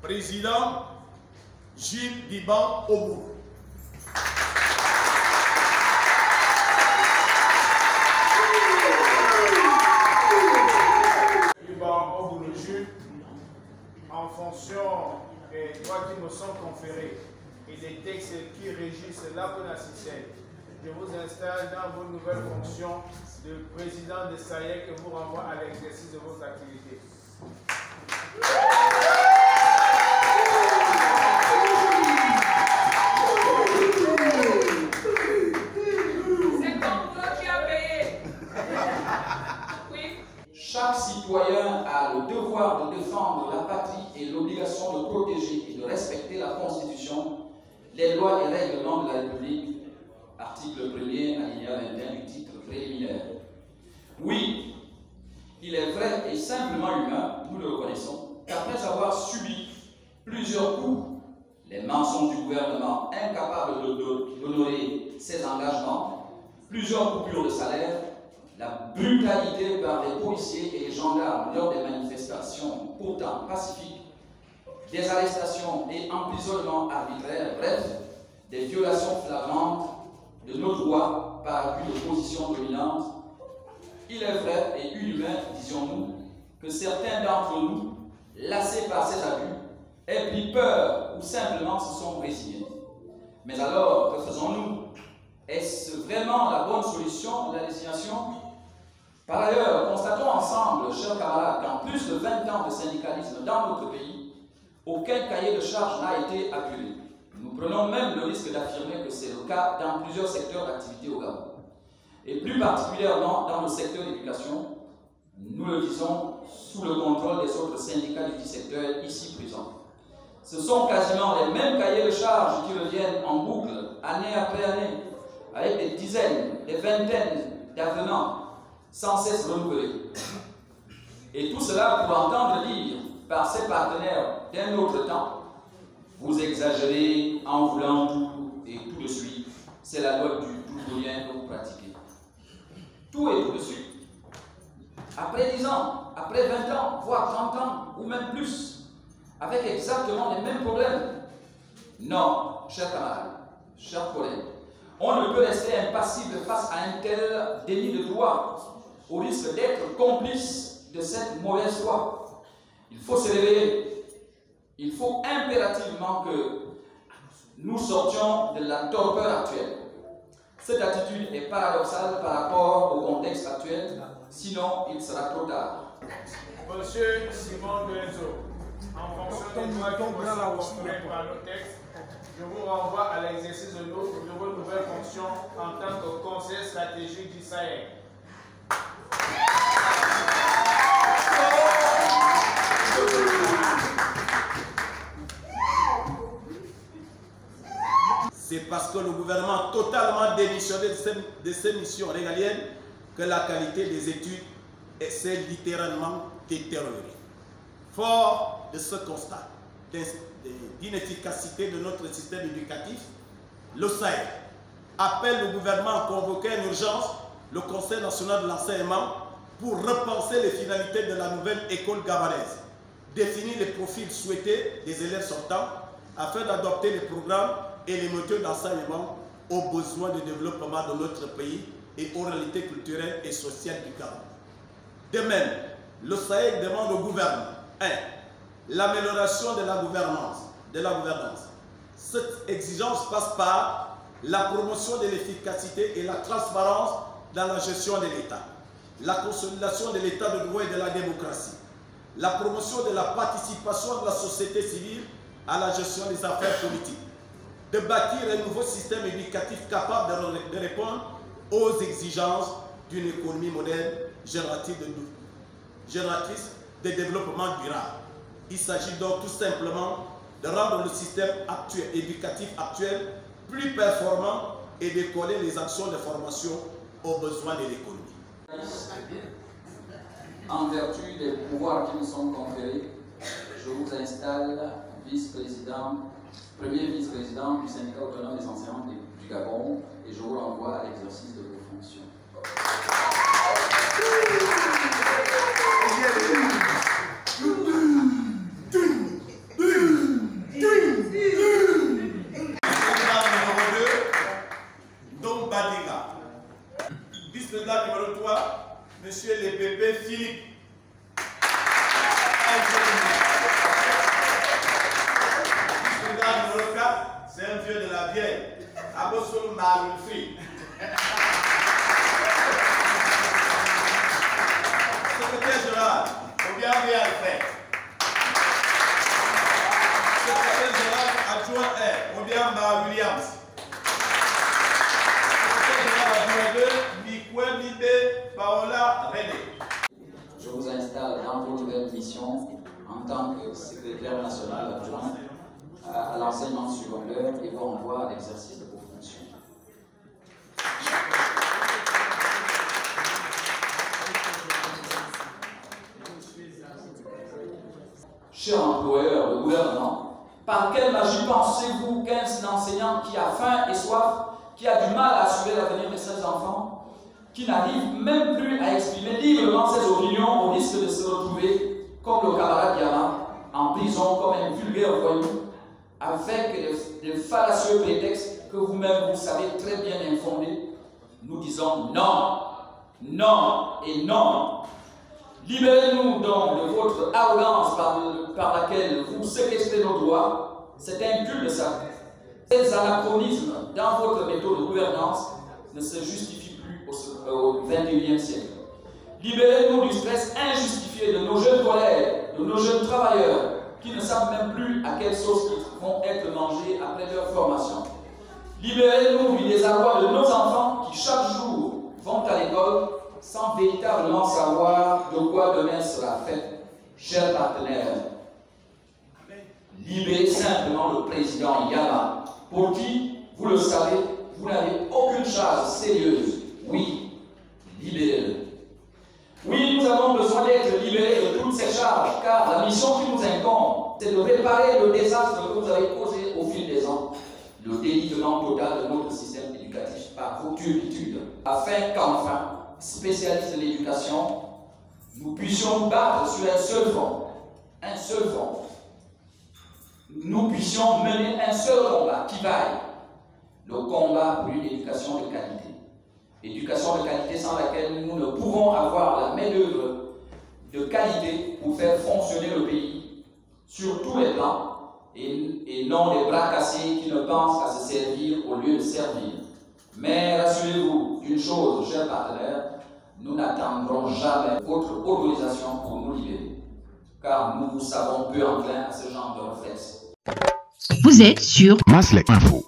Président Gilles Diban Obourou. Diban Obourou Jules, en fonction des droits qui me sont conférés et des textes qui régissent la CONACICEL, je vous installe dans vos nouvelles fonctions de président de SAEC et vous renvoie à l'exercice de vos activités. C'est ton bloc qui a payé. Oui. Chaque citoyen a le devoir de défendre la patrie et l'obligation de protéger et de respecter la Constitution, les lois et règlements de la République, article 1er, alinéa 21 du titre préliminaire. Oui, il est vrai et simplement humain, nous le reconnaissons, qu'après avoir subi plusieurs coups, les mensonges du gouvernement incapable d'honorer ses engagements, plusieurs coupures de salaire, la brutalité par les policiers et les gendarmes lors des manifestations pourtant pacifiques, des arrestations et emprisonnements arbitraires, bref, des violations flagrantes de nos droits par appui de positions dominantes. Il est vrai et inhumain, disions-nous, que certains d'entre nous, lassés par ces abus, aient pris peur ou simplement se sont résignés. Mais alors, que faisons-nous? Est-ce vraiment la bonne solution, la résignation? Par ailleurs, constatons ensemble, chers camarades, qu'en plus de 20 ans de syndicalisme dans notre pays, aucun cahier de charge n'a été appelé. Nous prenons même le risque d'affirmer que c'est le cas dans plusieurs secteurs d'activité au Gabon. Et plus particulièrement dans le secteur de l'éducation, nous le disons sous le contrôle des autres syndicats du secteur ici présents. Ce sont quasiment les mêmes cahiers de charges qui reviennent en boucle, année après année, avec des dizaines, des vingtaines d'avenants sans cesse renouvelés. Et tout cela pour entendre dire par ses partenaires d'un autre temps: vous exagérez en voulant tout et tout de suite. C'est la loi du tout ou rien que vous pratiquez. Tout et tout de suite. Après 10 ans, après 20 ans, voire 30 ans, ou même plus, avec exactement les mêmes problèmes. Non, chers camarades, chers collègues, on ne peut rester impassible face à un tel déni de droit, au risque d'être complice de cette mauvaise foi. Il faut se réveiller. Il faut impérativement que nous sortions de la torpeur actuelle. Cette attitude est paradoxale par rapport au contexte actuel, sinon il sera trop tard. Monsieur Simon Benzo, en fonction des droits qui vous sont conférés par le texte, je vous renvoie à l'exercice de vos nouvelles fonctions en tant que conseiller stratégique du SAEC. C'est parce que le gouvernement a totalement démissionné de ses missions régaliennes que la qualité des études s'est littéralement détériorée. Fort de ce constat d'inefficacité de notre système éducatif, le SAEC appelle le gouvernement à convoquer en urgence le Conseil national de l'enseignement pour repenser les finalités de la nouvelle école gabonaise, définir les profils souhaités des élèves sortants afin d'adopter les programmes et les méthodes d'enseignement aux besoins de développement de notre pays et aux réalités culturelles et sociales du Gabon. De même, le SAEC demande au gouvernement 1. L'amélioration de la gouvernance. Cette exigence passe par la promotion de l'efficacité et la transparence dans la gestion de l'État, la consolidation de l'État de droit et de la démocratie, la promotion de la participation de la société civile à la gestion des affaires politiques, de bâtir un nouveau système éducatif capable de répondre aux exigences d'une économie moderne génératrice de développement durable. Il s'agit donc tout simplement de rendre le système éducatif actuel plus performant et de coller les actions de formation aux besoins de l'économie. En vertu des pouvoirs qui nous sont conférés, je vous installe premier vice-président du syndicat autonome des enseignants du Gabon et je vous renvoie à l'exercice de vos fonctions. Abosul Marulfi. Secrétaire général, Obiang Alfred. Secrétaire général adjoint R, Obiang Williams. Je vous installe dans vos nouvelles missions en tant que secrétaire national adjoint à l'enseignement secondaire et vous renvoie à l'exercice de vos fonctions. Chers employeurs, le gouvernement, par quelle magie pensez-vous qu'un enseignant qui a faim et soif, qui a du mal à assurer l'avenir de ses enfants, qui n'arrive même plus à exprimer librement ses opinions au risque de se retrouver, comme le camarade Yama, en prison comme un vulgaire voyou, avec des fallacieux prétextes que vous-même vous savez très bien infondés, nous disons non, non et non. Libérez-nous donc de votre arrogance par laquelle vous séquestrez nos droits. C'est un culte de ça. Ces anachronismes dans votre méthode de gouvernance ne se justifient plus au XXIe siècle. Libérez-nous du stress injustifié de nos jeunes collègues, de nos jeunes travailleurs, qui ne savent même plus à quelle sauce ils vont être mangés après leur formation. Libérez-nous du désarroi de nos enfants qui chaque jour vont à l'école sans véritablement savoir de quoi demain sera fait. Chers partenaires, libérez simplement le président Yama, pour qui, vous le savez, vous n'avez aucune charge sérieuse. Oui, libérez-le. Oui, nous avons besoin d'être libérés de toutes ces charges, car la mission qui nous incombe, c'est de réparer le désastre que vous avez causé au fil des ans, le délitement total de notre système éducatif par vos turpitudes, afin qu'enfin, spécialistes de l'éducation, nous puissions nous battre sur un seul front, nous puissions mener un seul combat qui vaille, le combat pour une éducation de qualité. Éducation de qualité sans laquelle nous ne pourrons avoir la main-d'œuvre de qualité pour faire fonctionner le pays sur tous les plans et non des bras cassés qui ne pensent qu'à se servir au lieu de servir. Mais rassurez-vous d'une chose, chers partenaires, nous n'attendrons jamais votre autorisation pour nous libérer, car nous vous savons peu enclins à ce genre de réflexe. Vous êtes sur Maslek Info.